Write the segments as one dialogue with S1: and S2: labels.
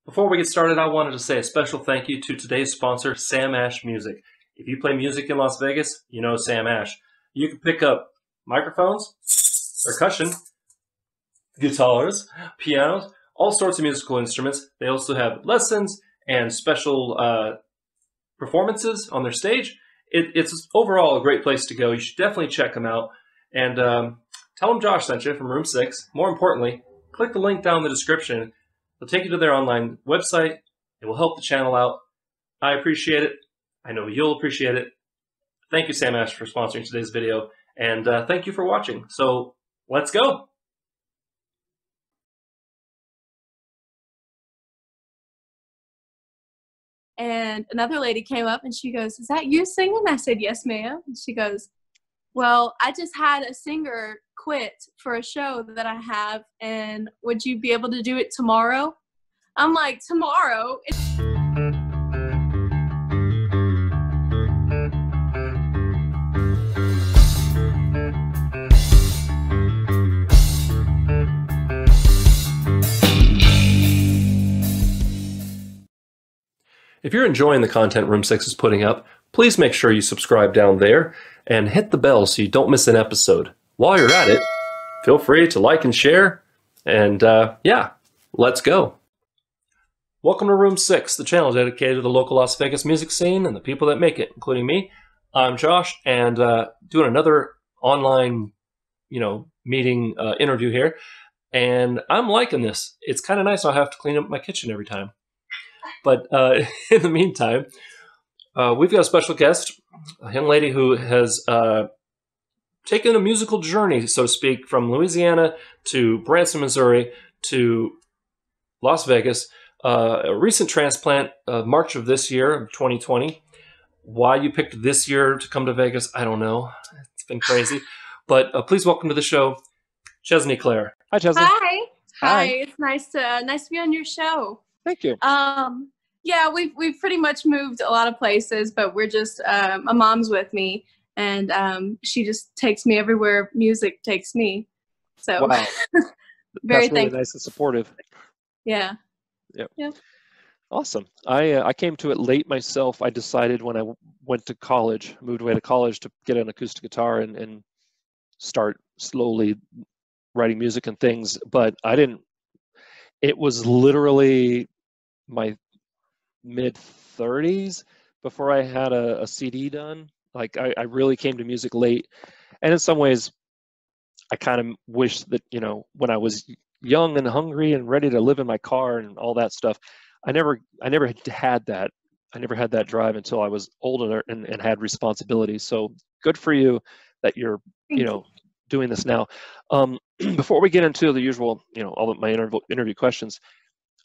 S1: Before we get started, I wanted to say a special thank you to today's sponsor, Sam Ash Music. If you play music in Las Vegas, you know Sam Ash. You can pick up microphones, percussion, guitars, pianos, all sorts of musical instruments. They also have lessons and special performances on their stage. It's overall a great place to go. You should definitely check them out. And tell them Josh sent you from Room 6. More importantly, click the link down in the description. It'll take you to their online website. It will help the channel out. I appreciate it. I know you'll appreciate it. Thank you, Sam Ash, for sponsoring today's video. And thank you for watching. So let's go.
S2: And another lady came up and she goes, "Is that you singing?" I said, "Yes, ma'am." And she goes, "Well, I just had a singer quit for a show that I have, and would you be able to do it tomorrow?" I'm like, "Tomorrow?"
S1: If you're enjoying the content Room 6 is putting up, please make sure you subscribe down there and hit the bell so you don't miss an episode. While you're at it, feel free to like and share. And yeah, let's go. Welcome to Room 6, the channel dedicated to the local Las Vegas music scene and the people that make it, including me. I'm Josh, and doing another online, meeting interview here. And I'm liking this. It's kind of nice. I have to clean up my kitchen every time. But in the meantime, we've got a special guest, a young lady who has taken a musical journey, so to speak, from Louisiana to Branson, Missouri to Las Vegas. A recent transplant, March of this year, of 2020. Why you picked this year to come to Vegas, I don't know. It's been crazy. But please welcome to the show, CHESNEY CLAIRE.
S3: Hi, Chesney.
S2: Hi.
S3: Hi.
S2: It's nice to be on your show.
S3: Thank you.
S2: Yeah, we've pretty much moved a lot of places, but we're just my mom's with me, and she just takes me everywhere music takes me. So
S3: Wow.
S2: very
S3: That's really
S2: thankful.
S3: nice and supportive.
S2: Yeah.
S3: Yep.
S2: Yeah.
S3: Awesome. I came to it late myself. I decided when I went to college, moved away to college to get an acoustic guitar and start slowly writing music and things. But I didn't. It was literally my mid-30s before I had a CD done. Like I really came to music late, and in some ways, I kind of wish that when I was young and hungry and ready to live in my car and all that stuff, I never had that. I never had that drive until I was older and had responsibilities. So good for you that you're doing this now. Before we get into the usual all of my interview questions,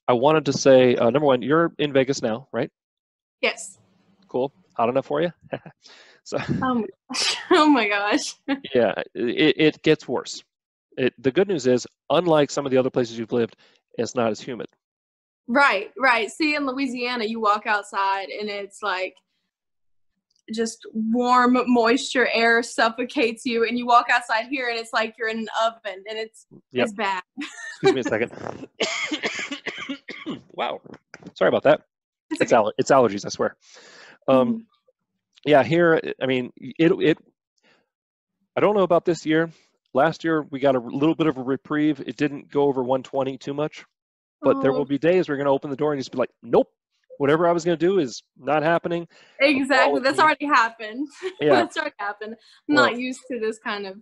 S3: I wanted to say, number one, you're in Vegas now, right?
S2: Yes.
S3: Cool. Hot enough for you? So.
S2: Oh my gosh.
S3: Yeah, it gets worse. The good news is, unlike some of the other places you've lived, it's not as humid.
S2: Right. See, in Louisiana, you walk outside and it's like just warm, moisture air suffocates you, and you walk outside here and it's like you're in an oven, and it's bad.
S3: Excuse me a second. Wow, sorry about that. It's allergies, I swear. Yeah, here, I mean, I don't know about this year. Last year we got a little bit of a reprieve. It didn't go over 120 too much, but there will be days we're going to open the door and just be like, nope, whatever I was going to do is not happening.
S2: Exactly. That's already happened.
S3: Yeah.
S2: That's already happened. I'm not used to this kind of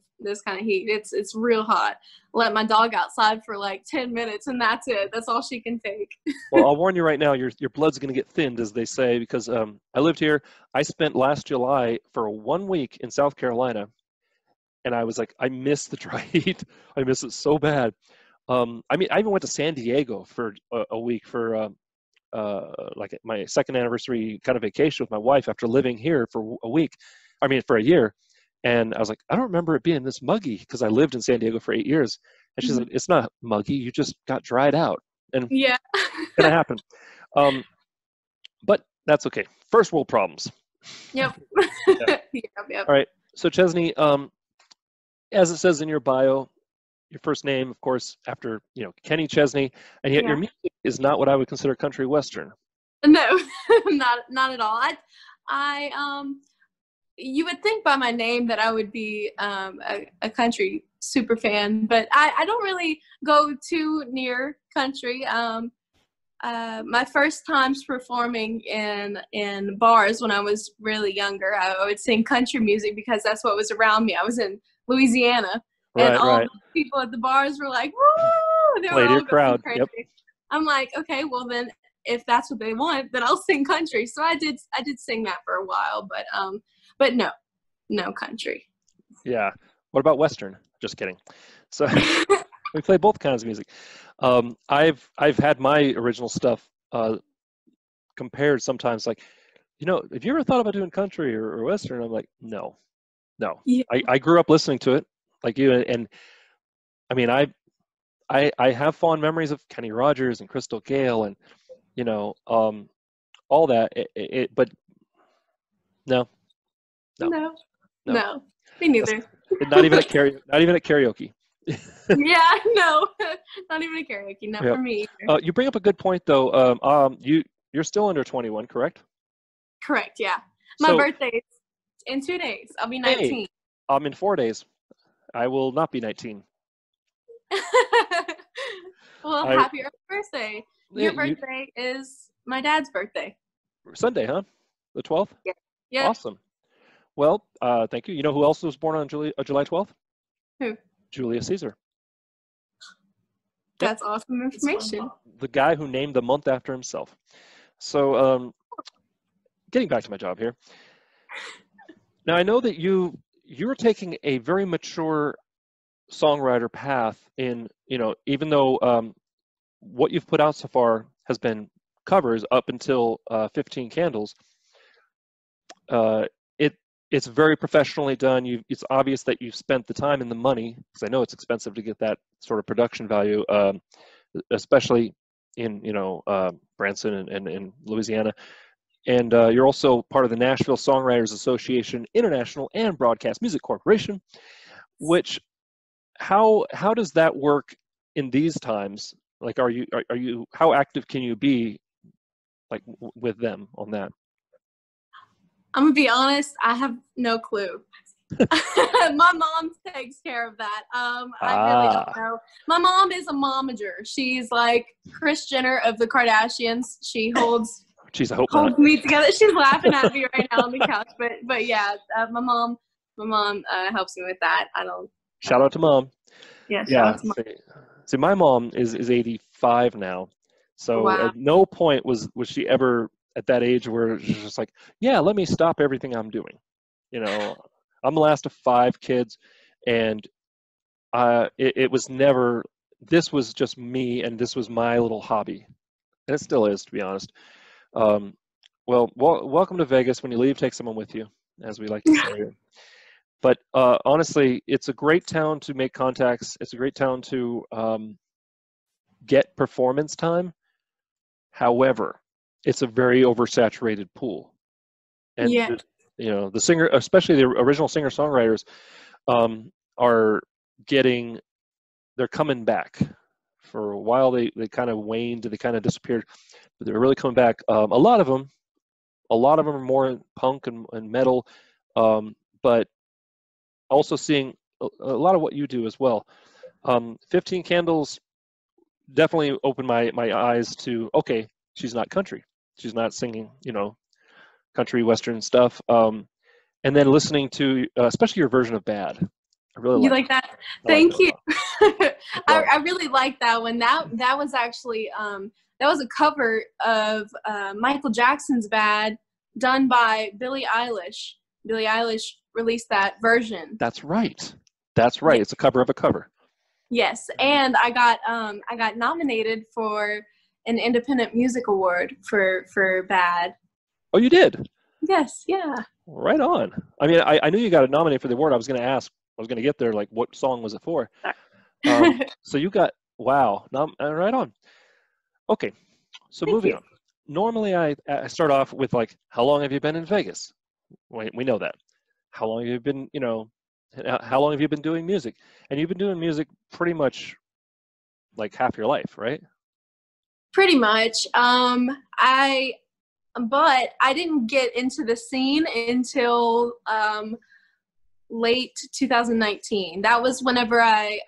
S2: heat. It's real hot. Let my dog outside for like 10 minutes and that's it. That's all she can take.
S3: Well, I'll warn you right now, your blood's going to get thinned, as they say, because I lived here. I spent last July for 1 week in South Carolina, and I was like, I miss the dry heat. I miss it so bad. I mean, I even went to San Diego for a week for like my second anniversary kind of vacation with my wife after living here for for a year. And I was like, I don't remember it being this muggy, because I lived in San Diego for 8 years. And she's like, it's not muggy. You just got dried out. And
S2: yeah,
S3: it's going to happen. But that's okay. First world problems.
S2: Yep.
S3: Yep. All right. So Chesney, as it says in your bio, your first name, of course, after, you know, Kenny Chesney, and yet your music is not what I would consider country western.
S2: No, not at all. You would think by my name that I would be a country super fan, but I don't really go too near country. My first times performing in bars when I was really younger, I would sing country music because that's what was around me. I was in Louisiana, and all the people at the bars were like, "Woo!" They were all going
S3: crowd.
S2: crazy.
S3: Yep.
S2: I'm like, okay, well then, if that's what they want, then I'll sing country. So I did sing that for a while, but no country.
S3: Yeah. What about western? Just kidding. So we play both kinds of music. I've had my original stuff compared sometimes, like, you know, have you ever thought about doing country or western? I'm like, no. Yeah. I grew up listening to it like you, and I mean, I have fond memories of Kenny Rogers and Crystal Gale and, you know, all that. But no.
S2: Me neither.
S3: Not even at karaoke.
S2: Yeah, no, not even a karaoke. Not for me either.
S3: You bring up a good point, though. You're still under 21, correct?
S2: Correct. Yeah. My birthday's in 2 days. I'll be 19.
S3: Hey, in 4 days. I will not be 19.
S2: Well, happy early birthday. Your birthday is my dad's birthday.
S3: Sunday, huh? The 12th?
S2: Yeah.
S3: Awesome. Well, thank you. You know who else was born on July 12th?
S2: Who?
S3: Julius Caesar.
S2: That's awesome information.
S3: The guy who named the month after himself. So, getting back to my job here. Now, I know that you're taking a very mature songwriter path in, you know, even though what you've put out so far has been covers up until 15 Candles. It's very professionally done. It's obvious that you've spent the time and the money, because I know it's expensive to get that sort of production value, especially in, you know, Branson and in Louisiana. And you're also part of the Nashville Songwriters Association International and Broadcast Music Corporation, which how does that work in these times? Like, are you how active can you be, like, with them on that?
S2: I'm gonna be honest, I have no clue. My mom takes care of that. I really don't know. My mom is a momager. She's like Kris Jenner of the Kardashians. She holds me together. She's laughing at me right now on the couch. But yeah, my mom helps me with that.
S3: Shout out to mom.
S2: Yeah, shout out to mom.
S3: See, my mom is 85 now, so at no point was she ever at that age where she's just like, yeah, let me stop everything I'm doing. You know, I'm the last of 5 kids, and it was never, this was just me, and this was my little hobby. And it still is, to be honest. Well, welcome to Vegas. When you leave, take someone with you, as we like to say here. But honestly, it's a great town to make contacts. It's a great town to get performance time. However, it's a very oversaturated pool. And, you know, the singer, especially the original singer-songwriters, they're coming back. For a while, they kind of waned, they kind of disappeared, but they're really coming back. A lot of them are more punk and metal, but also seeing a lot of what you do as well. 15 Candles definitely opened my eyes to, okay, she's not country. She's not singing, you know, country western stuff. And then listening to, especially your version of Bad. I really
S2: like that. Thank you. I really like that one. That was actually that was a cover of Michael Jackson's Bad, done by Billie Eilish. Billie Eilish released that version.
S3: That's right. It's a cover of a cover.
S2: Yes, and I got nominated for an Independent Music Award for Bad.
S3: Oh, you did?
S2: Yes, yeah.
S3: Right on. I mean, I knew you got nominated for the award. I was going to get there, like, what song was it for? So you got, wow. Right on. Okay, so moving on. Normally, I start off with, like, how long have you been in Vegas? We know that. How long have you been, you know, How long have you been doing music? And you've been doing music pretty much like half your life, right?
S2: Pretty much. But I didn't get into the scene until late 2019. That was whenever I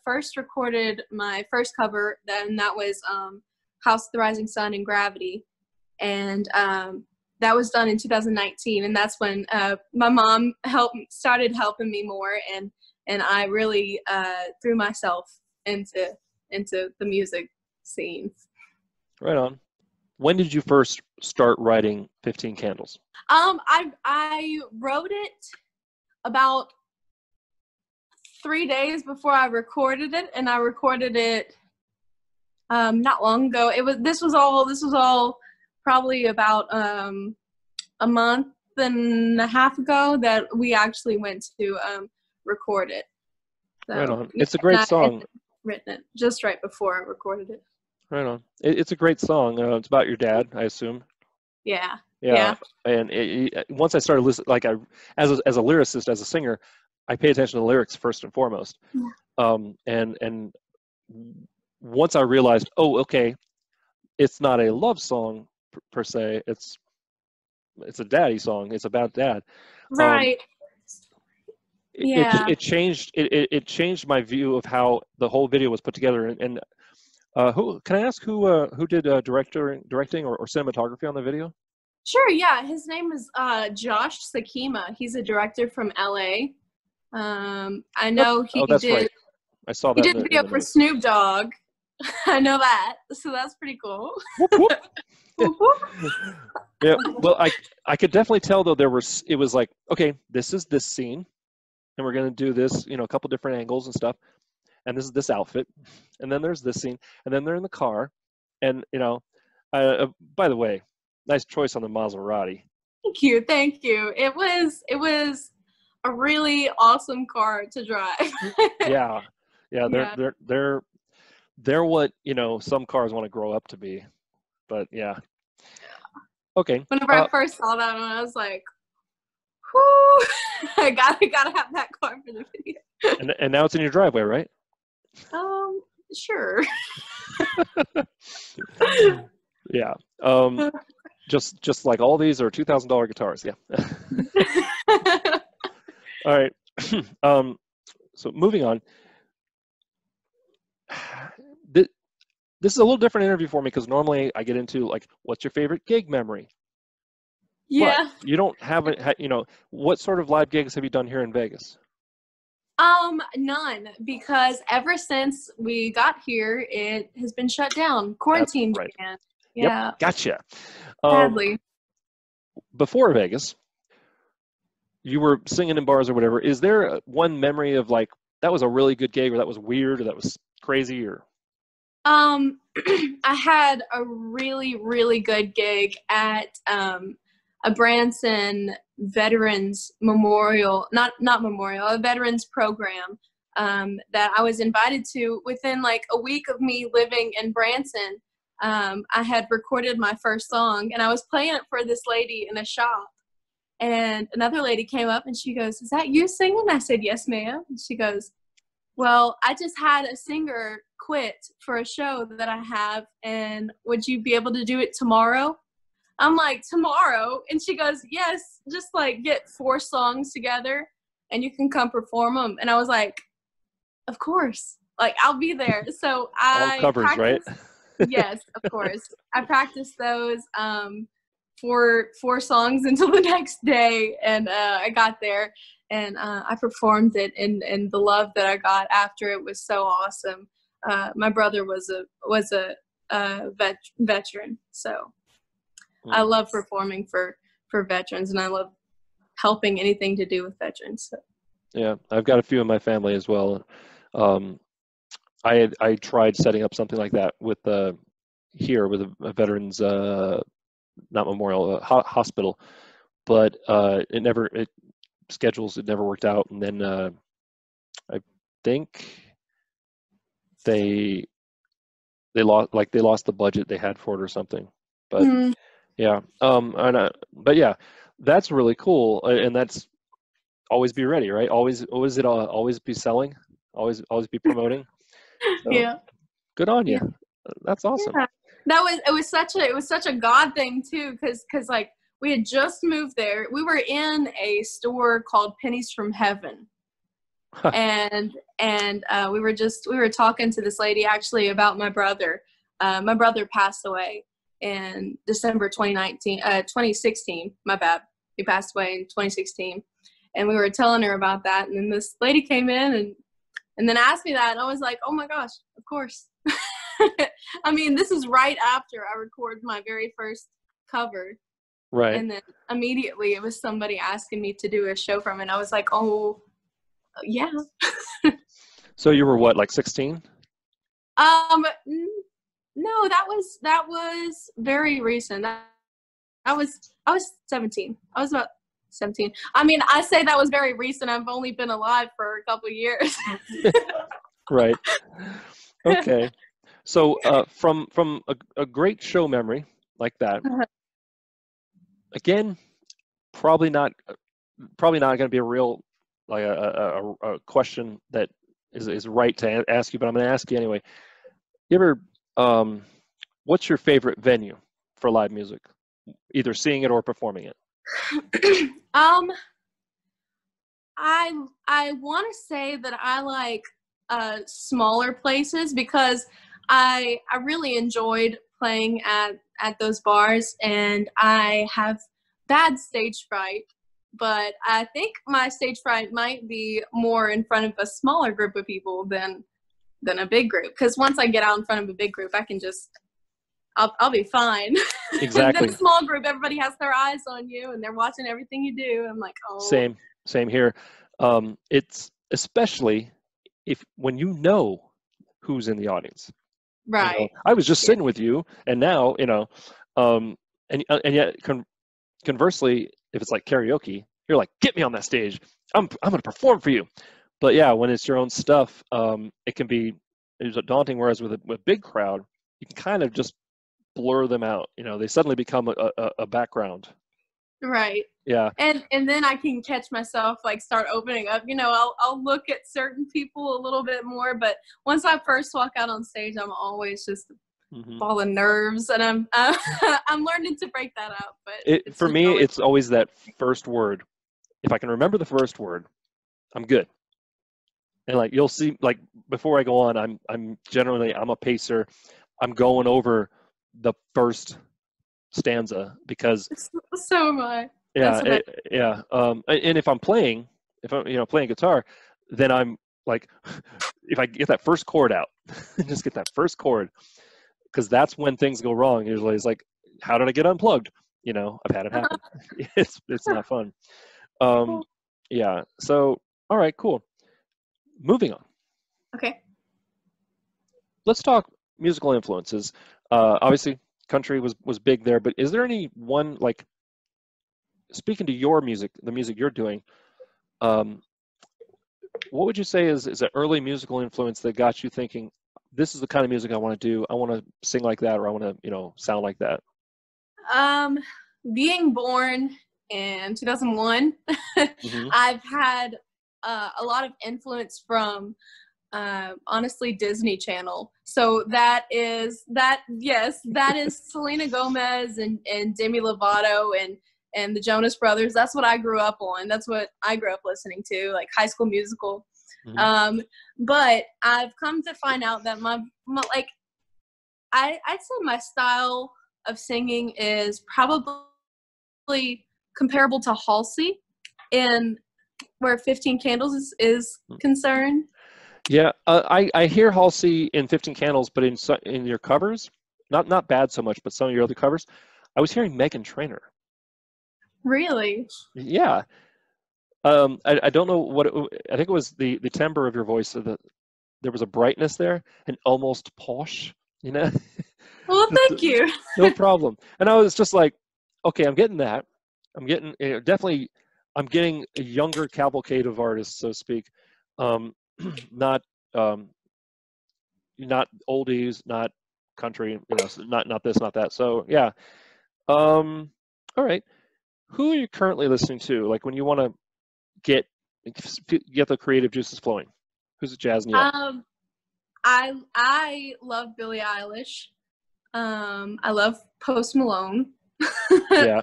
S2: first recorded my first cover. Then that was House of the Rising Sun and Gravity. And that was done in 2019. And that's when my mom started helping me more. And I really threw myself into the music scene.
S3: Right on. When did you first start writing 15 Candles?
S2: I wrote it about 3 days before I recorded it, and I recorded it not long ago. This was all probably about a month and a half ago that we actually went to record it. So,
S3: right on. It's a great song.
S2: Written it just right before I recorded it.
S3: Right on. It's a great song. It's about your dad, I assume.
S2: Yeah.
S3: Yeah. And once I started listening, like as a lyricist, as a singer, I pay attention to lyrics first and foremost.
S2: Yeah.
S3: And once I realized, oh, okay, it's not a love song per se. It's a daddy song. It's about dad.
S2: Right. Yeah.
S3: It changed my view of how the whole video was put together. And who can I ask who did directing or cinematography on the video?
S2: Sure. Yeah. His name is Josh Sakima. He's a director from LA. I know he
S3: that's
S2: did.
S3: Right. I saw that.
S2: He did a video for Snoop Dogg. I know that. So that's pretty cool.
S3: Whoop, whoop. Yeah. Well, I could definitely tell though it was like, okay, this is this scene, and we're gonna do this, a couple different angles and stuff, and this is this outfit, and then there's this scene, and then they're in the car, and by the way, nice choice on the Maserati.
S2: Thank you. It was a really awesome car to drive.
S3: Yeah. They're what some cars want to grow up to be, but yeah. Okay.
S2: Whenever I first saw that one, I was like, whoo, I gotta have that car for the video.
S3: And now it's in your driveway, right?
S2: Sure.
S3: Yeah. Just like all these are $2,000 guitars. Yeah. All right. So moving on. This is a little different interview for me because normally I get into like, what's your favorite gig memory?
S2: Yeah.
S3: But you don't have it. What sort of live gigs have you done here in Vegas?
S2: None, because ever since we got here, it has been shut down. Quarantine
S3: right.
S2: began. Yeah.
S3: Yep, gotcha.
S2: Sadly.
S3: Before Vegas, you were singing in bars or whatever. Is there one memory of like, that was a really good gig, or that was weird, or that was crazy, or?
S2: I had a really, really good gig at a Branson Veterans Memorial, not memorial, a veterans program that I was invited to within like a week of me living in Branson. I had recorded my first song, and I was playing it for this lady in a shop. And another lady came up and she goes, "Is that you singing?" I said, "Yes, ma'am." And she goes, "Well, I just had a singer quit for a show that I have, and would you be able to do it tomorrow?" I'm like, "Tomorrow?" And she goes, "Yes, just like get 4 songs together and you can come perform them." And I was like, "Of course, like I'll be there." So
S3: all covers, right?
S2: Yes, of course. I practiced those for 4 songs until the next day, and I got there and I performed it, and the love that I got after it was so awesome. My brother was a veteran, so I love performing for veterans, and I love helping anything to do with veterans. So.
S3: Yeah, I've got a few in my family as well. I tried setting up something like that with here with a veterans not memorial hospital, but it never worked out, and then I think they lost the budget they had for it or something. But yeah, but yeah, that's really cool, and that's always be ready, right? Always always be selling, always be promoting. So,
S2: Yeah.
S3: good on you.
S2: Yeah.
S3: That's awesome.
S2: Yeah. It was such a God thing too, because like we had just moved there. We were in a store called Pennies from Heaven.
S3: Huh.
S2: And we were talking to this lady actually about my brother. My brother passed away in December 2016. My bad. He passed away in 2016. And we were telling her about that. And then this lady came in and then asked me that. And I was like, oh my gosh, of course. I mean, this is right after I recorded my very first cover.
S3: Right.
S2: And then immediately it was somebody asking me to do a show from it. And I was like, oh, yeah.
S3: So you were what, like 16?
S2: No, that was very recent. I was 17. I was about 17. I mean, I say that was very recent. I've only been alive for a couple of years.
S3: Right. Okay. So from a great show memory like that, again, probably not going to be a real, like a question that is right to ask you, but I'm going to ask you anyway. You ever, what's your favorite venue for live music? Either seeing it or performing it.
S2: I want to say that I like smaller places because I really enjoyed playing at those bars, and I have bad stage fright, but I think my stage fright might be more in front of a smaller group of people than a big group, because once I get out in front of a big group, I can just I'll be fine.
S3: Exactly.
S2: And then a small group, everybody has their eyes on you and they're watching everything you do. I'm like, oh.
S3: Same here. It's especially when you know who's in the audience.
S2: Right.
S3: You know, I was just sitting with you, and now and yet conversely, if it's like karaoke, you're like, get me on that stage. I'm going to perform for you. But yeah, when it's your own stuff, it can be daunting. Whereas with a big crowd, you can kind of just blur them out. They suddenly become a background.
S2: Right.
S3: Yeah.
S2: And then I can catch myself like start opening up. I'll look at certain people a little bit more, but once I first walk out on stage, I'm always just ball of nerves, and I'm I'm learning to break that out. But
S3: for me, it's always that first word. If I can remember the first word, I'm good. And like you'll see, like before I go on, I'm generally a pacer. I'm going over the first stanza because
S2: so am I.
S3: Yeah, yeah. And if I'm playing guitar, then I'm like, if I get that first chord out, just get that first chord, because that's when things go wrong. Usually, it's like, how did I get unplugged? I've had it happen. It's not fun. Yeah. So, all right, cool. Moving on.
S2: Okay.
S3: Let's talk musical influences. Obviously, country was big there, but is there any one, like, speaking to your music, the music you're doing, what would you say is an early musical influence that got you thinking, this is the kind of music I want to do. I want to sing like that, or I want to, sound like that?
S2: Being born in 2001, I've had a lot of influence from honestly Disney Channel. So that is Selena Gomez and Demi Lovato and the Jonas Brothers. That's what I grew up on. That's what I grew up listening to, like High School Musical. But I've come to find out that my like I'd say my style of singing is probably comparable to Halsey in where 15 Candles is concerned.
S3: Yeah, I hear Halsey in 15 Candles, but in your covers, not bad so much, but some of your other covers, I was hearing Meghan Trainor.
S2: Really?
S3: Yeah. I don't know what I think it was the timbre of your voice. So that there was a brightness there, and almost posh.
S2: Well, thank you.
S3: No problem. And I was just like, okay, I'm getting that. I'm getting definitely. I'm getting a younger cavalcade of artists, so to speak. Not oldies, not country. Not this, not that. So yeah. All right. Who are you currently listening to? Like when you want to get get the creative juices flowing? Who's jazzing you up?
S2: I love Billie Eilish. I love Post Malone.
S3: Yeah.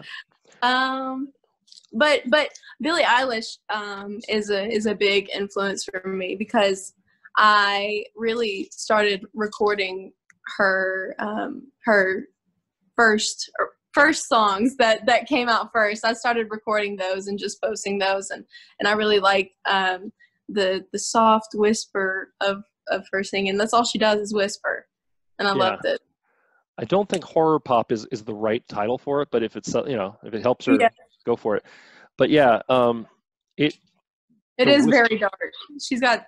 S2: But Billie Eilish is a big influence for me because I really started recording her her first songs that came out first. I started recording those and just posting those, and I really like the soft whisper of her singing. That's all she does is whisper, and I loved it.
S3: I don't think horror pop is the right title for it, but if it's if it helps her, go for it. But yeah, it
S2: is very dark. She's got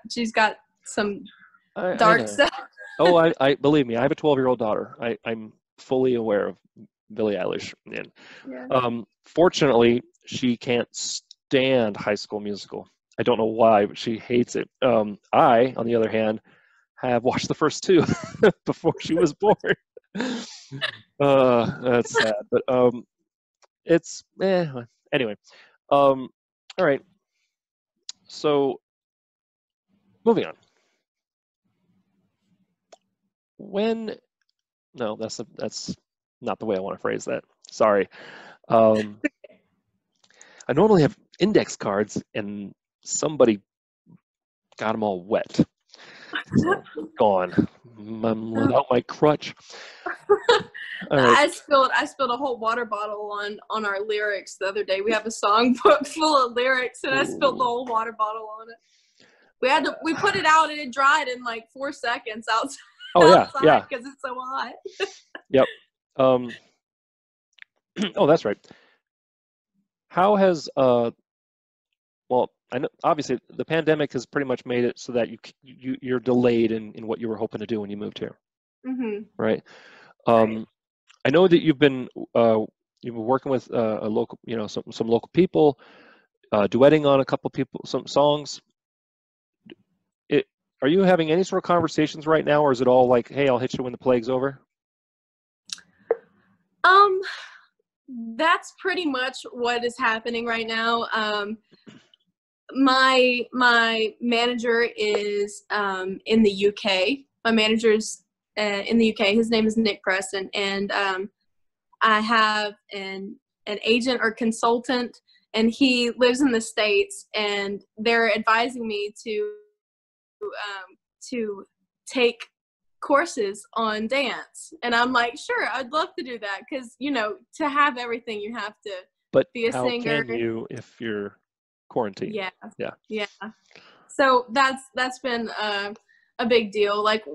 S2: some dark stuff.
S3: Oh, I believe me, I have a 12-year-old daughter. I'm fully aware of Billie Eilish, and fortunately, she can't stand High School Musical. I don't know why, but she hates it. I, on the other hand, have watched the first two before she was born. That's sad, but it's anyway. All right. So moving on. No, that's not the way I want to phrase that. Sorry. I normally have index cards, and somebody got them all wet. So, gone. I'm without my crutch. Right.
S2: I spilled a whole water bottle on our lyrics the other day. We have a song book full of lyrics, and I spilled the whole water bottle on it. We put it out, and it dried in like 4 seconds outside.
S3: Oh yeah,
S2: because it's so hot.
S3: Yep. Oh, that's right. How has well, I know obviously the pandemic has pretty much made it so that you're delayed in what you were hoping to do when you moved here.
S2: Mm-hmm.
S3: Right. I know that you've been working with a local, some local people, duetting on a couple people, some songs. Are you having any sort of conversations right now, or is it all like, hey, I'll hit you when the plague's over?
S2: That's pretty much what is happening right now. My manager is in the UK. My manager's in the UK. His name is Nick Preston, and I have an agent or consultant, and he lives in the States, and they're advising me to take courses on dance, and I'm like, sure, I'd love to do that, because to have everything you have to be a singer.
S3: But how can you if you're quarantined? Yeah.
S2: So that's been a big deal. Like,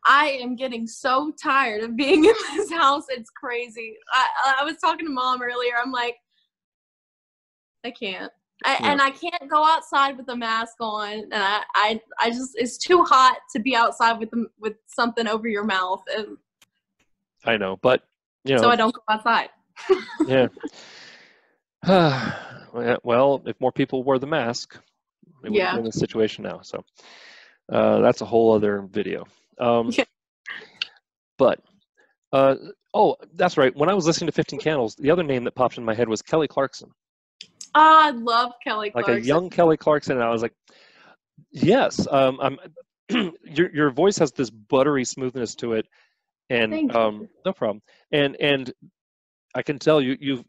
S2: I am getting so tired of being in this house. It's crazy. I was talking to Mom earlier. I'm like, I can't. And I can't go outside with a mask on, and I just, it's too hot to be outside with something over your mouth. And
S3: I know, but
S2: so I don't go outside.
S3: Yeah. Well, if more people wore the mask, we wouldn't be in this situation now. So that's a whole other video. But oh, that's right. When I was listening to 15 Candles, the other name that popped in my head was Kelly Clarkson.
S2: I love Kelly Clarkson.
S3: Like a young Kelly Clarkson, and I was like, yes. Your voice has this buttery smoothness to it, and no problem. And I can tell you've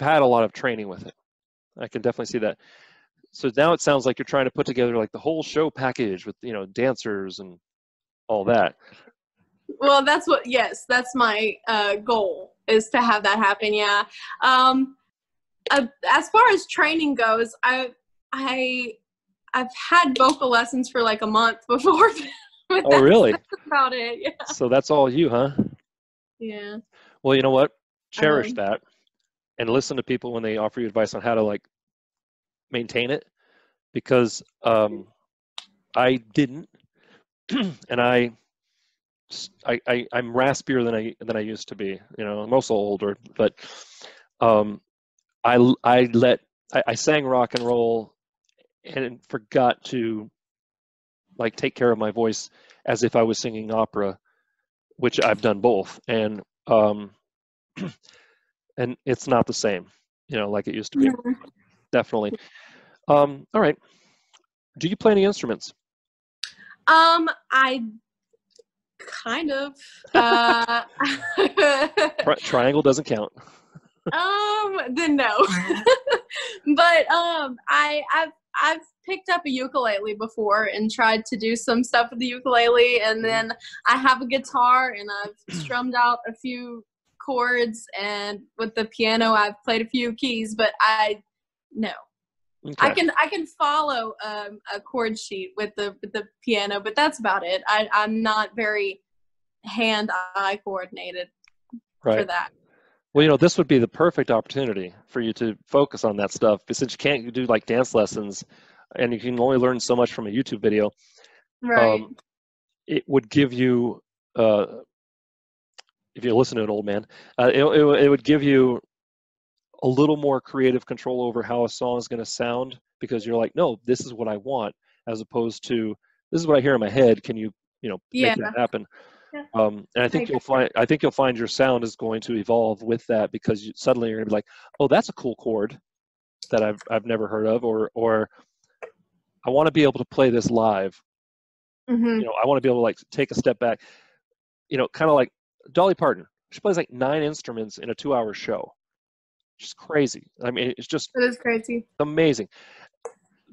S3: had a lot of training with it. I can definitely see that. So now it sounds like you're trying to put together like the whole show package with dancers and all that.
S2: Well, that's my goal, is to have that happen. Yeah. As far as training goes, I've had vocal lessons for like a month before.
S3: Oh, really?
S2: That's about it. Yeah.
S3: So that's all you, huh?
S2: Yeah.
S3: Well, you know what? Cherish that, and listen to people when they offer you advice on how to like maintain it, because I didn't, and I'm raspier than I used to be. I'm also older, but I sang rock and roll and forgot to like take care of my voice as if I was singing opera, which I've done both, and and it's not the same, like it used to be. Definitely. All right. Do you play any instruments?
S2: I kind of.
S3: Triangle doesn't count.
S2: Then no. But I've picked up a ukulele before and tried to do some stuff with the ukulele, and then I have a guitar and I've strummed out a few chords, and with the piano I've played a few keys, but no.
S3: Okay.
S2: I can follow a chord sheet with the piano, but that's about it. I'm not very hand-eye coordinated for that.
S3: Well, you know, this would be the perfect opportunity for you to focus on that stuff, but since you can't do like dance lessons and you can only learn so much from a YouTube video.
S2: Right.
S3: It would give you, if you listen to an old man, it would give you a little more creative control over how a song is going to sound, because you're like, no, this is what I want, as opposed to this is what I hear in my head. Can you make that happen?
S2: Yeah.
S3: And I think you'll find your sound is going to evolve with that, because suddenly you're going to be like, oh, that's a cool chord that I've never heard of, or I want to be able to play this live.
S2: Mm-hmm.
S3: You know, I want to be able to like take a step back. You know, kind of like Dolly Parton. She plays like 9 instruments in a 2-hour show. Just crazy. I mean, it's just
S2: It is crazy.
S3: amazing.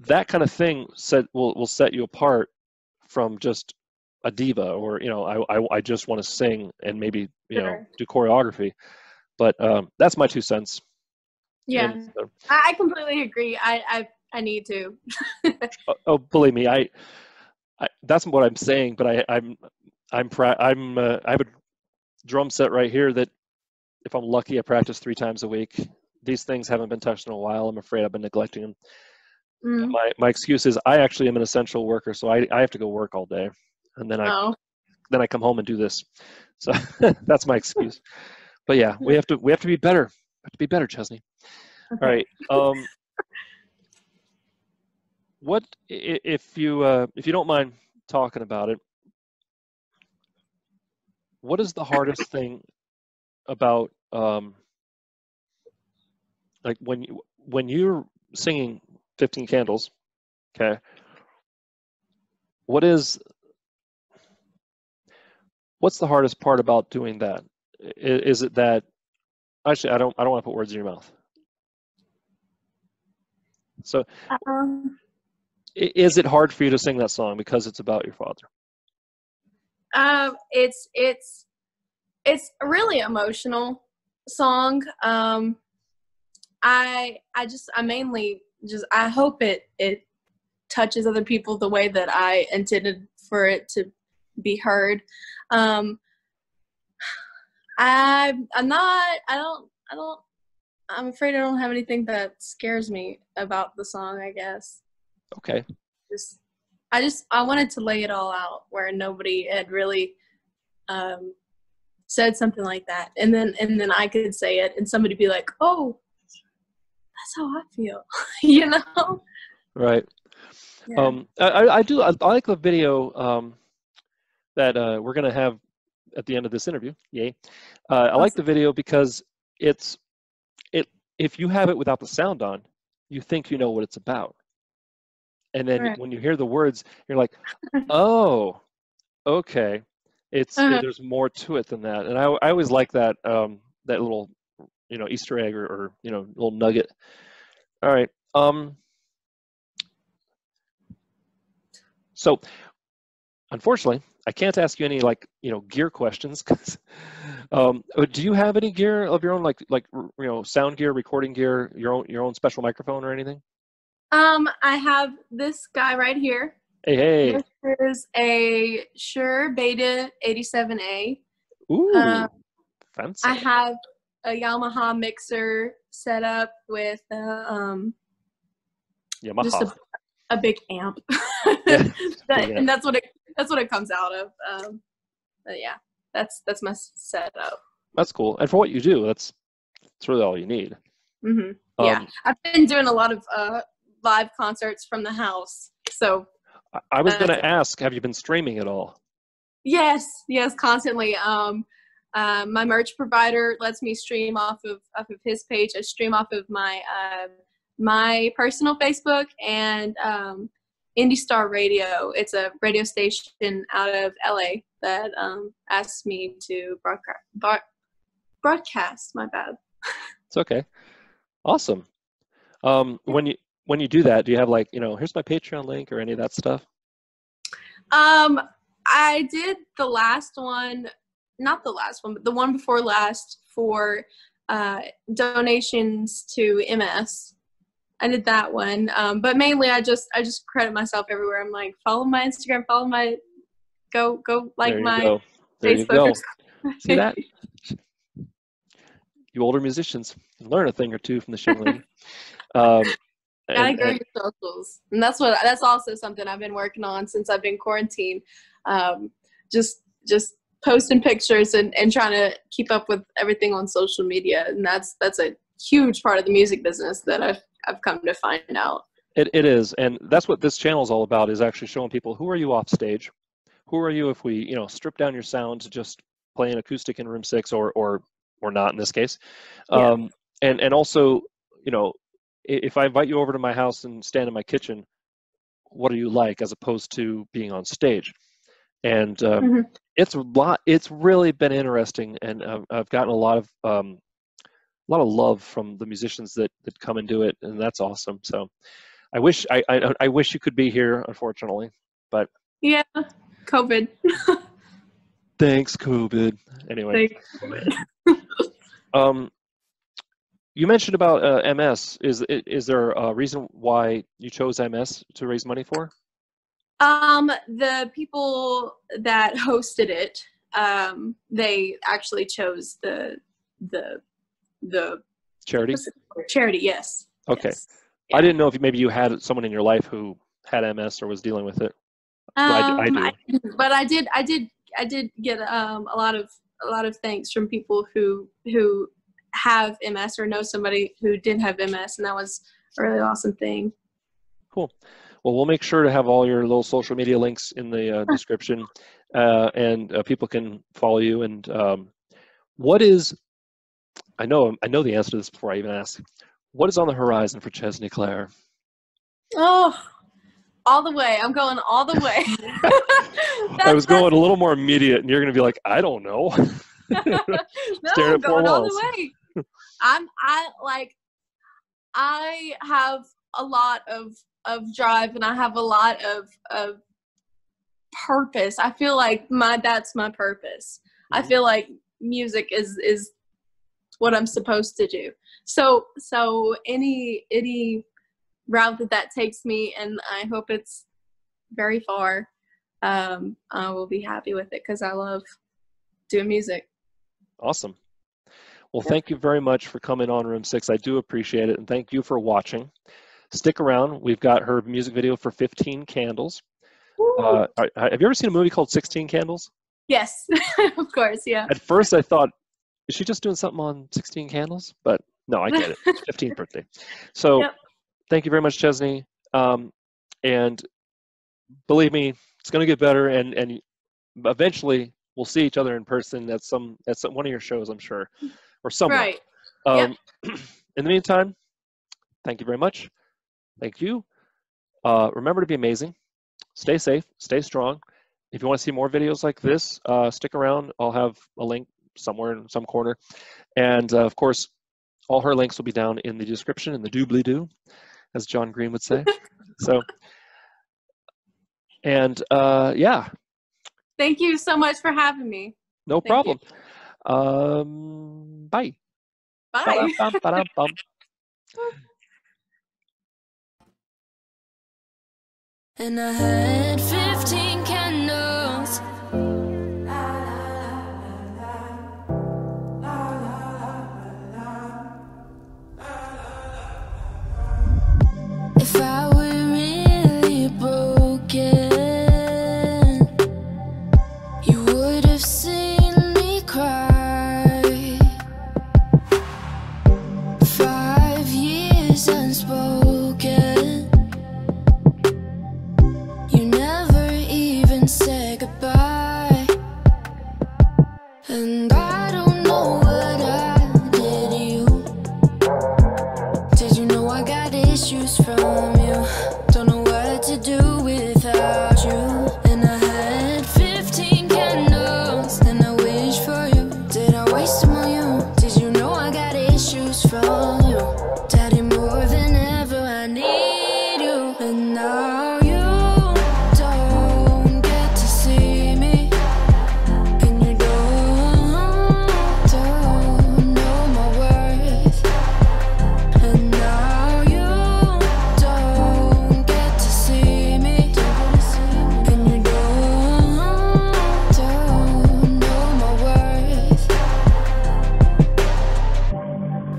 S3: That kind of thing will set you apart from just a diva, or I just want to sing and maybe
S2: Sure.
S3: do choreography. But that's my 2 cents.
S2: Yeah,
S3: And,
S2: I completely agree. I need to.
S3: oh, believe me, I that's what I'm saying. But I have a drum set right here that, if I'm lucky, I practice 3 times a week. These things haven't been touched in a while. I'm afraid I've been neglecting them.
S2: Mm.
S3: My excuse is I actually am an essential worker, so I have to go work all day, and then I come home and do this. So that's my excuse. But yeah, we have to be better. We have to be better, Chesney.
S2: Okay.
S3: All right. What if you don't mind talking about it? What is the hardest thing about like when you're singing 15 Candles? Okay. What's the hardest part about doing that? Is it that, actually, I don't want to put words in your mouth. So is it hard for you to sing that song because it's about your father?
S2: It's a really emotional song. I mainly just, I hope it touches other people the way that I intended for it to be heard. I'm afraid I don't have anything that scares me about the song, I guess.
S3: Okay.
S2: I wanted to lay it all out where nobody had really said something like that, and then I could say it and somebody be like, oh, that's how I feel. You know?
S3: Right.
S2: Yeah.
S3: I like the video that we're going to have at the end of this interview. Yay. I like the video because if you have it without the sound on, you think you know what it's about. And then when you hear the words, you're like, oh, okay. There's more to it than that. And I always like that that little Easter egg or little nugget. All right. So unfortunately, I can't ask you any gear questions. Do you have any gear of your own, like sound gear, recording gear, your own special microphone or anything?
S2: I have this guy right here.
S3: Hey.
S2: This is a Shure Beta 87A.
S3: Ooh, fancy.
S2: I have a Yamaha mixer set up with
S3: Yamaha.
S2: just a big amp.
S3: Yeah.
S2: And that's what it comes out of. But yeah, that's my setup.
S3: That's cool. And for what you do, that's really all you need.
S2: Mm-hmm. Yeah, I've been doing a lot of live concerts from the house. So
S3: I was going to ask, have you been streaming at all?
S2: Yes, constantly. My merch provider lets me stream off of his page. I stream off of my my personal Facebook and Indie Star Radio. It's a radio station out of LA that asked me to broadcast. My bad.
S3: It's okay. Awesome. When you do that, do you have like, here's my Patreon link or any of that stuff?
S2: I did the last one, not the last one, but the one before last for donations to MS. I did that one, but mainly I just credit myself everywhere. I'm like, follow my Instagram, follow my go like my Facebook.
S3: See that? You older musicians learn a thing or two from the show lady.
S2: Gotta grow your socials, and that's also something I've been working on since I've been quarantined. Just posting pictures and trying to keep up with everything on social media, and that's a huge part of the music business that I've come to find out.
S3: It is, and that's what this channel is all about, is actually showing people who are you off stage, who are you if we strip down your sound to just playing acoustic in room 6 or not in this case, and also if I invite you over to my house and stand in my kitchen, what are you like as opposed to being on stage? And it's really been interesting, and I've gotten a lot of love from the musicians that come and do it, and that's awesome. So I wish you could be here, unfortunately, but
S2: yeah, COVID.
S3: Thanks, COVID. Anyway,
S2: thanks, COVID.
S3: You mentioned about MS. Is there a reason why you chose MS to raise money for?
S2: The people that hosted it, they actually chose the
S3: charity.
S2: Charity, yes.
S3: Okay.
S2: Yes. Yeah.
S3: I didn't know if maybe you had someone in your life who had MS or was dealing with it. I do.
S2: But I did get a lot of thanks from people who have MS or know somebody who did have MS, and that was a really awesome thing.
S3: Cool. Well, we'll make sure to have all your little social media links in the description, and people can follow you. And what is, I know the answer to this before I even ask, what is on the horizon for Chesney Claire?
S2: Oh, all the way. I'm going all the way.
S3: I was going a little more immediate, and you're going to be like, I don't know.
S2: No,
S3: Staring
S2: I'm
S3: at four
S2: going all
S3: walls.
S2: the way. I have a lot of drive, and I have a lot of purpose. I feel like that's my purpose. I feel like music is what I'm supposed to do. So any route that takes me, and I hope it's very far, I will be happy with it because I love doing music.
S3: Awesome. Well, thank you very much for coming on Room 6. I do appreciate it, and thank you for watching. Stick around. We've got her music video for 15 Candles. Have you ever seen a movie called 16 Candles?
S2: Yes, of course, yeah.
S3: At first I thought, is she just doing something on 16 Candles? But no, I get it. It's 15th birthday. So Thank you very much, Chesney. And believe me, it's going to get better, and eventually we'll see each other in person at one of your shows, I'm sure, or somewhere. Right. In the meantime, thank you very much. Thank you. Remember to be amazing. Stay safe. Stay strong. If you want to see more videos like this, stick around. I'll have a link somewhere in some corner. And of course, all her links will be down in the description, in the doobly-doo, as John Green would say. So, and yeah.
S2: Thank you so much for having me.
S3: No problem. Bye.
S2: Bye.
S4: And I had 15 candles. If I were really broken, you would have seen me cry. 5 years unspoken. You never even Did you know I got issues from you? Daddy, more than ever I need you. And now you don't get to see me, and you don't know my worth. And now you don't get to see me, and you don't know my worth.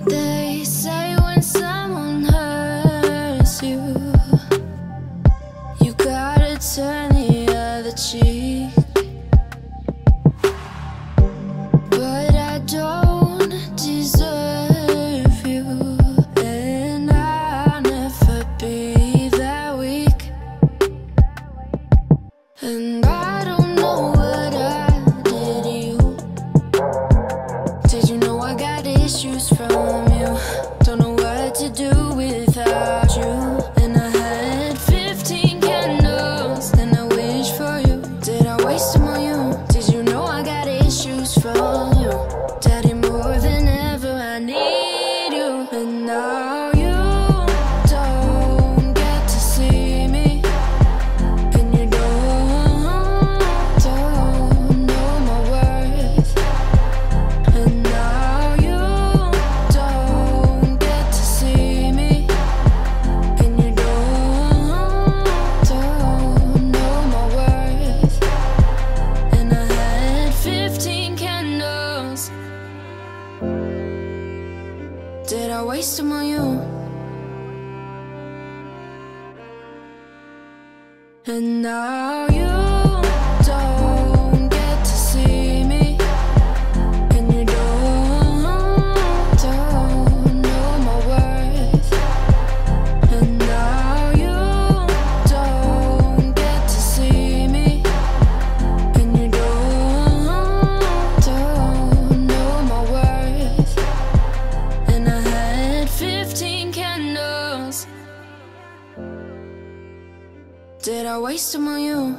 S4: They say when someone hurts you, you gotta turn the other cheek. But I don't deserve you, and I'll never be that weak. And I don't know what I did to you. Did you know I got issues from you? Don't know what to do without you. And I had 15 candles, then I wished for you. Did I waste them on you? Did you know I got issues from you? Daddy, more than ever I need you. And now you don't get to see me, and you don't know my worth. And now you don't get to see me, and you don't know my worth. And I had 15 candles. Did I waste them on you? And now you don't get to see me, and you don't know my worth. And now you don't get to see me, and you don't know my worth. And I had 15 candles. Did I waste them on you?